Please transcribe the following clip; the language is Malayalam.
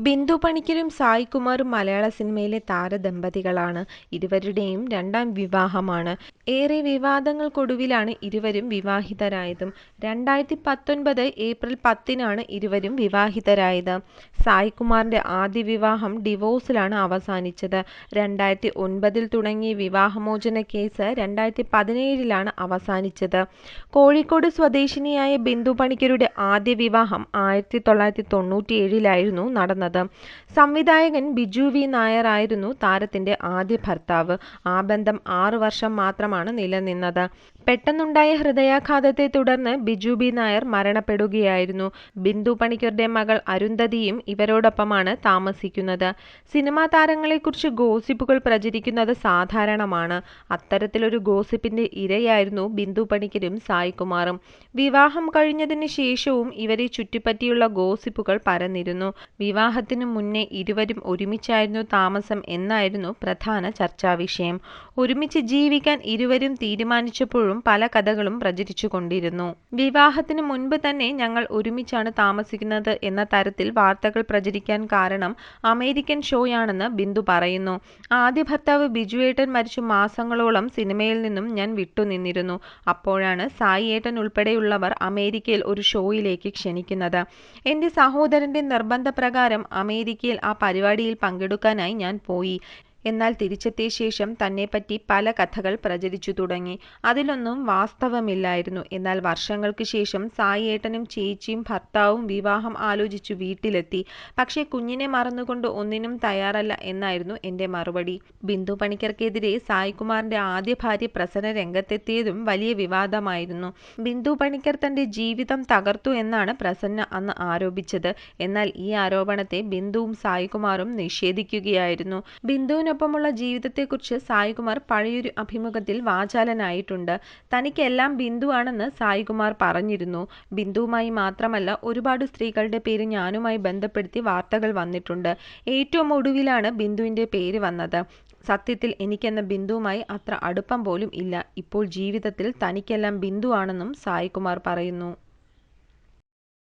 ബിന്ദു പണിക്കരും സായ് കുമാറും മലയാള സിനിമയിലെ താരദമ്പതികളാണ്. ഇരുവരുടെയും രണ്ടാം വിവാഹമാണ്. ഏറെ വിവാദങ്ങൾക്കൊടുവിലാണ് ഇരുവരും വിവാഹിതരായതും. 2019 ഏപ്രിൽ 10-നാണ് ഇരുവരും വിവാഹിതരായത്. സായ് കുമാറിന്റെ ആദ്യ വിവാഹം ഡിവോഴ്സിലാണ് അവസാനിച്ചത്. 2009 തുടങ്ങിയ വിവാഹമോചന കേസ് 2017-ലാണ് അവസാനിച്ചത്. കോഴിക്കോട് സ്വദേശിനിയായ ബിന്ദു പണിക്കരുടെ ആദ്യ വിവാഹം 1997-ലായിരുന്നു നടന്നത്. സംവിധായകൻ ബിജു വി നായർ ആയിരുന്നു താരത്തിന്റെ ആദ്യ ഭർത്താവ്. ആ ബന്ധം 6 വർഷം മാത്രമാണ് നിലനിന്നത്. പെട്ടെന്നുണ്ടായ ഹൃദയാഘാതത്തെ തുടർന്ന് ബിജു ബി നായർ മരണപ്പെടുകയായിരുന്നു. ബിന്ദു പണിക്കരുടെ മകൾ അരുന്ധതിയും ഇവരോടൊപ്പമാണ് താമസിക്കുന്നത്. സിനിമാ താരങ്ങളെക്കുറിച്ച് ഗോസിപ്പുകൾ പ്രചരിക്കുന്നത് സാധാരണമാണ്. അത്തരത്തിലൊരു ഗോസിപ്പിന്റെ ഇരയായിരുന്നു ബിന്ദു പണിക്കരും സായ് കുമാറും. വിവാഹം കഴിഞ്ഞതിന് ശേഷവും ഇവരെ ചുറ്റിപ്പറ്റിയുള്ള ഗോസിപ്പുകൾ പരന്നിരുന്നു. വിവാഹത്തിനു മുന്നേ ഇരുവരും ഒരുമിച്ചായിരുന്നു താമസം എന്നായിരുന്നു പ്രധാന ചർച്ചാവിഷയം. ഒരുമിച്ച് ജീവിക്കാൻ ഇരുവരും തീരുമാനിച്ചപ്പോഴും പല കഥകളും പ്രചരിച്ചുകൊണ്ടിരുന്നു. വിവാഹത്തിന് മുൻപ് തന്നെ ഞങ്ങൾ ഒരുമിച്ചാണ് താമസിക്കുന്നത് എന്ന തരത്തിൽ വാർത്തകൾ പ്രചരിക്കാൻ കാരണം അമേരിക്കൻ ഷോയാണെന്ന് ബിന്ദു പറയുന്നു. ആദ്യ ഭർത്താവ് ബിജുവേട്ടൻ മരിച്ചു മാസങ്ങളോളം സിനിമയിൽ നിന്നും ഞാൻ വിട്ടുനിന്നിരുന്നു. അപ്പോഴാണ് സായി ഏട്ടൻ ഉൾപ്പെടെയുള്ളവർ അമേരിക്കയിൽ ഒരു ഷോയിലേക്ക് ക്ഷണിക്കുന്നത്. എന്റെ സഹോദരന്റെ നിർബന്ധപ്രകാരം അമേരിക്കയിൽ ആ പരിപാടിയിൽ പങ്കെടുക്കാനായി ഞാൻ പോയി. എന്നാൽ തിരിച്ചെത്തിയ ശേഷം തന്നെപ്പറ്റി പല കഥകൾ പ്രചരിച്ചു തുടങ്ങി. അതിലൊന്നും വാസ്തവമില്ലായിരുന്നു. എന്നാൽ വർഷങ്ങൾക്ക് ശേഷം സായി ഏട്ടനും ചേച്ചിയും ഭർത്താവും വിവാഹം ആലോചിച്ചു വീട്ടിലെത്തി. പക്ഷേ കുഞ്ഞിനെ മറന്നുകൊണ്ട് ഒന്നിനും തയ്യാറല്ല എന്നായിരുന്നു എന്റെ മറുപടി. ബിന്ദു പണിക്കർക്കെതിരെ സായ് കുമാറിന്റെ ആദ്യ ഭാര്യ പ്രസന്ന രംഗത്തെത്തിയതും വലിയ വിവാദമായിരുന്നു. ബിന്ദു പണിക്കർ തന്റെ ജീവിതം തകർത്തു എന്നാണ് പ്രസന്ന അന്ന് ആരോപിച്ചത്. എന്നാൽ ഈ ആരോപണത്തെ ബിന്ദുവും സായ് കുമാറും നിഷേധിക്കുകയായിരുന്നു. ബിന്ദുവിനൊപ്പമുള്ള ജീവിതത്തെക്കുറിച്ച് സായ് കുമാർ പഴയൊരു അഭിമുഖത്തിൽ വാചാലനായിട്ടുണ്ട്. തനിക്കെല്ലാം ബിന്ദു ആണെന്ന് സായ് കുമാർ പറഞ്ഞിരുന്നു. ബിന്ദുവുമായി മാത്രമല്ല ഒരുപാട് സ്ത്രീകളുടെ പേര് ഞാനുമായി ബന്ധപ്പെടുത്തി വാർത്തകൾ വന്നിട്ടുണ്ട്. ഏറ്റവും ഒടുവിലാണ് ബിന്ദുവിന്റെ പേര് വന്നത്. സത്യത്തിൽ എനിക്കെന്ന ബിന്ദുവുമായി അത്ര അടുപ്പം പോലും ഇല്ല. ഇപ്പോൾ ജീവിതത്തിൽ തനിക്കെല്ലാം ബിന്ദു ആണെന്നും സായ് കുമാർ പറയുന്നു.